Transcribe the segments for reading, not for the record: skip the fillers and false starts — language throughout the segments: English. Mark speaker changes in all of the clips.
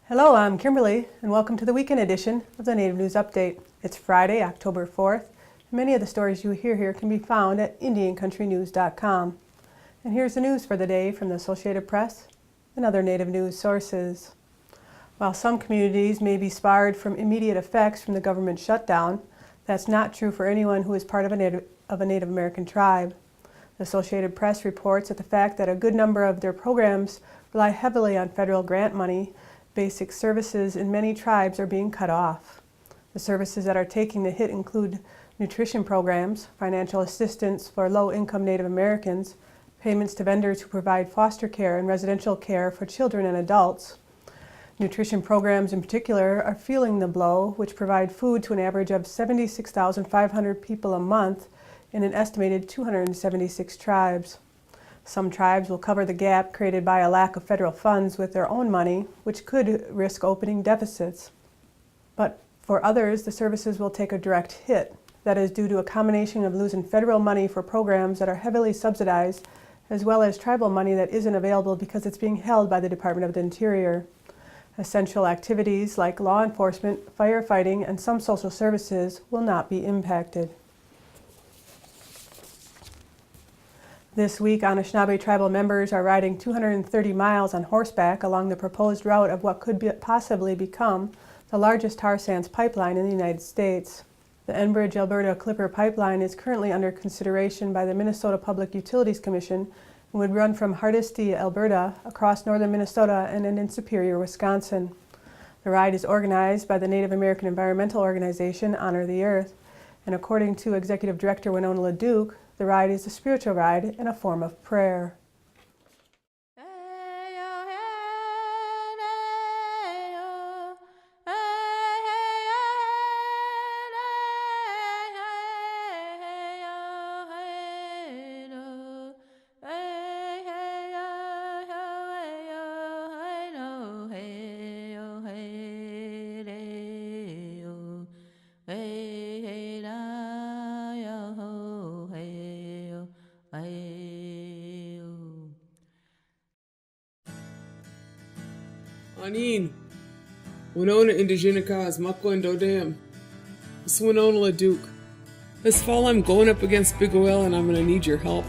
Speaker 1: Hello, I'm Kimberly, and welcome to the weekend edition of the Native News Update. It's Friday, October 4th, and many of the stories you hear here can be found at IndianCountryNews.com. And here's the news for the day from the Associated Press and other Native news sources. While some communities may be sparred from immediate effects from the government shutdown, that's not true for anyone who is part of a Native American tribe. The Associated Press reports that the fact that a good number of their programs rely heavily on federal grant money, basic services in many tribes are being cut off. The services that are taking the hit include nutrition programs, financial assistance for low-income Native Americans, payments to vendors who provide foster care and residential care for children and adults. Nutrition programs in particular are feeling the blow, which provide food to an average of 76,500 people a month in an estimated 276 tribes. Some tribes will cover the gap created by a lack of federal funds with their own money, which could risk opening deficits. But for others, the services will take a direct hit. That is due to a combination of losing federal money for programs that are heavily subsidized, as well as tribal money that isn't available because it's being held by the Department of the Interior. Essential activities like law enforcement, firefighting, and some social services will not be impacted. This week, Anishinaabe tribal members are riding 230 miles on horseback along the proposed route of what could possibly become the largest tar sands pipeline in the United States. The Enbridge Alberta Clipper Pipeline is currently under consideration by the Minnesota Public Utilities Commission and would run from Hardisty, Alberta, across northern Minnesota and end in Superior, Wisconsin. The ride is organized by the Native American environmental organization Honor the Earth, and according to Executive Director Winona LeDuc, the ride is a spiritual ride and a form of prayer.
Speaker 2: Anin, Winona Indigenicas, Makwa and Dodam. It's Winona LeDuc. This fall I'm going up against Big Oil and I'm going to need your help.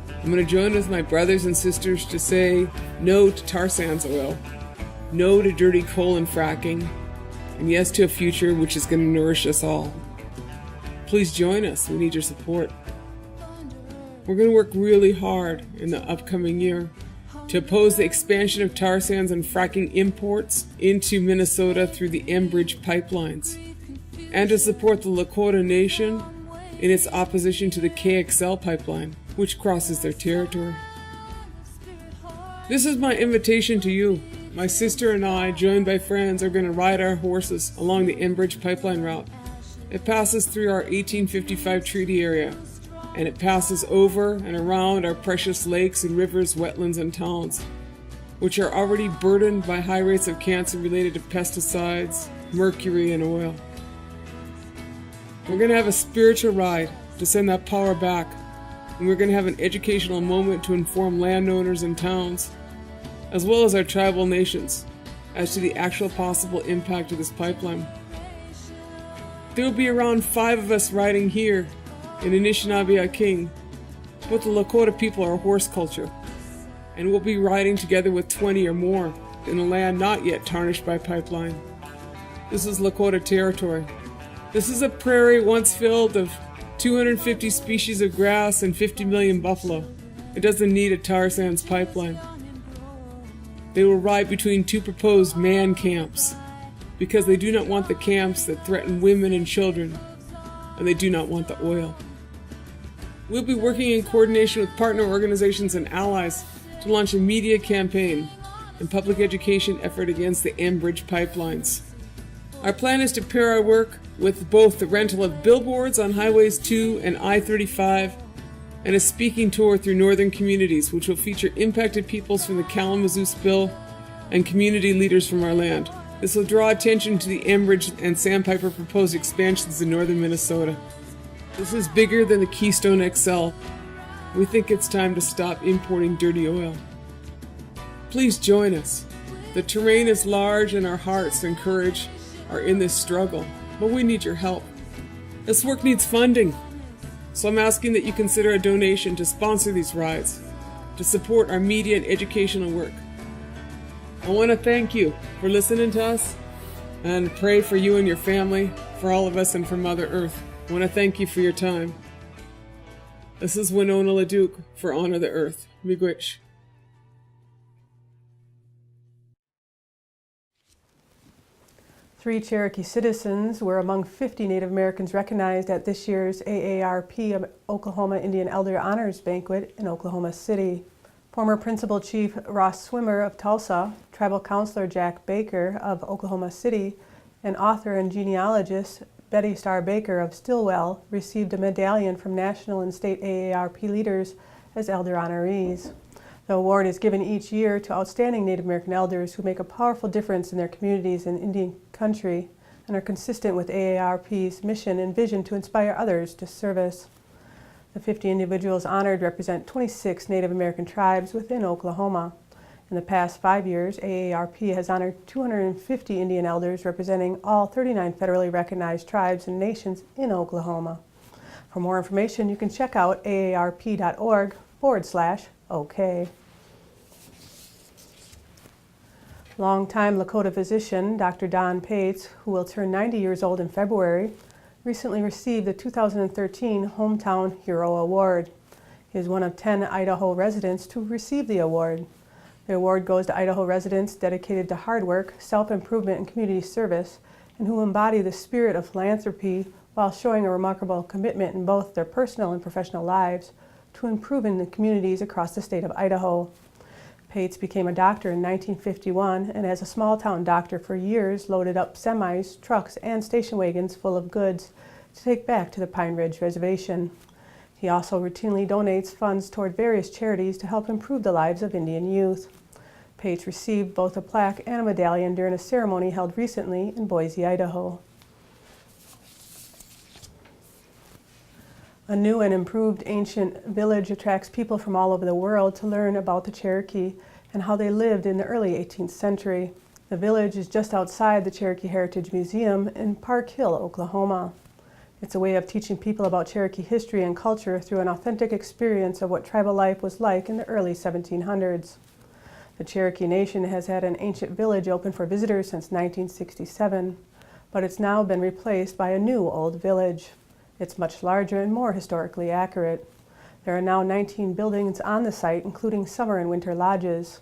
Speaker 2: I'm going to join with my brothers and sisters to say no to tar sands oil, no to dirty coal and fracking, and yes to a future which is going to nourish us all. Please join us. We need your support. We're going to work really hard in the upcoming year to oppose the expansion of tar sands and fracking imports into Minnesota through the Enbridge pipelines, and to support the Lakota Nation in its opposition to the KXL pipeline, which crosses their territory. This is my invitation to you. My sister and I, joined by friends, are going to ride our horses along the Enbridge pipeline route. It passes through our 1855 treaty area, and it passes over and around our precious lakes and rivers, wetlands, and towns, which are already burdened by high rates of cancer related to pesticides, mercury, and oil. We're going to have a spiritual ride to send that power back, and we're going to have an educational moment to inform landowners and towns, as well as our tribal nations, as to the actual possible impact of this pipeline. There will be around 5 of us riding here in Anishinaabe-Aking, but the Lakota people are a horse culture, and we'll be riding together with 20 or more in a land not yet tarnished by pipeline. This is Lakota territory. This is a prairie once filled of 250 species of grass and 50 million buffalo. It doesn't need a tar sands pipeline. They will ride between 2 proposed man camps because they do not want the camps that threaten women and children, and they do not want the oil. We'll be working in coordination with partner organizations and allies to launch a media campaign and public education effort against the Enbridge pipelines. Our plan is to pair our work with both the rental of billboards on Highways 2 and I-35 and a speaking tour through northern communities, which will feature impacted peoples from the Kalamazoo spill and community leaders from our land. This will draw attention to the Enbridge and Sandpiper proposed expansions in northern Minnesota. This is bigger than the Keystone XL. We think it's time to stop importing dirty oil. Please join us. The terrain is large and our hearts and courage are in this struggle, but we need your help. This work needs funding, so I'm asking that you consider a donation to sponsor these rides, to support our media and educational work. I want to thank you for listening to us and pray for you and your family, for all of us, and for Mother Earth. I want to thank you for your time. This is Winona LaDuke for Honor the Earth. Miigwech.
Speaker 1: Three Cherokee citizens were among 50 Native Americans recognized at this year's AARP Oklahoma Indian Elder Honors Banquet in Oklahoma City. Former Principal Chief Ross Swimmer of Tulsa, Tribal Counselor Jack Baker of Oklahoma City, and author and genealogist Betty Star Baker of Stillwell received a medallion from national and state AARP leaders as elder honorees. The award is given each year to outstanding Native American elders who make a powerful difference in their communities in Indian country and are consistent with AARP's mission and vision to inspire others to service. The 50 individuals honored represent 26 Native American tribes within Oklahoma. In the past 5 years, AARP has honored 250 Indian elders representing all 39 federally recognized tribes and nations in Oklahoma. For more information, you can check out aarp.org/OK. Longtime Lakota physician Dr. Don Pates, who will turn 90 years old in February, recently received the 2013 Hometown Hero Award. He is one of 10 Idaho residents to receive the award. The award goes to Idaho residents dedicated to hard work, self-improvement, and community service, and who embody the spirit of philanthropy while showing a remarkable commitment in both their personal and professional lives to improving the communities across the state of Idaho. Pates became a doctor in 1951 and as a small-town doctor for years loaded up semis, trucks, and station wagons full of goods to take back to the Pine Ridge Reservation. He also routinely donates funds toward various charities to help improve the lives of Indian youth. Pates received both a plaque and a medallion during a ceremony held recently in Boise, Idaho. A new and improved ancient village attracts people from all over the world to learn about the Cherokee and how they lived in the early 18th century. The village is just outside the Cherokee Heritage Museum in Park Hill, Oklahoma. It's a way of teaching people about Cherokee history and culture through an authentic experience of what tribal life was like in the early 1700s. The Cherokee Nation has had an ancient village open for visitors since 1967, but it's now been replaced by a new old village. It's much larger and more historically accurate. There are now 19 buildings on the site, including summer and winter lodges.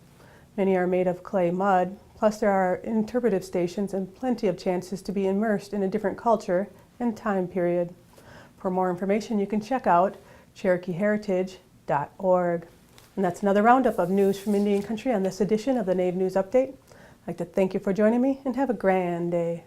Speaker 1: Many are made of clay mud, plus there are interpretive stations and plenty of chances to be immersed in a different culture and time period. For more information, you can check out CherokeeHeritage.org. And that's another roundup of news from Indian Country on this edition of the Native News Update. I'd like to thank you for joining me and have a grand day.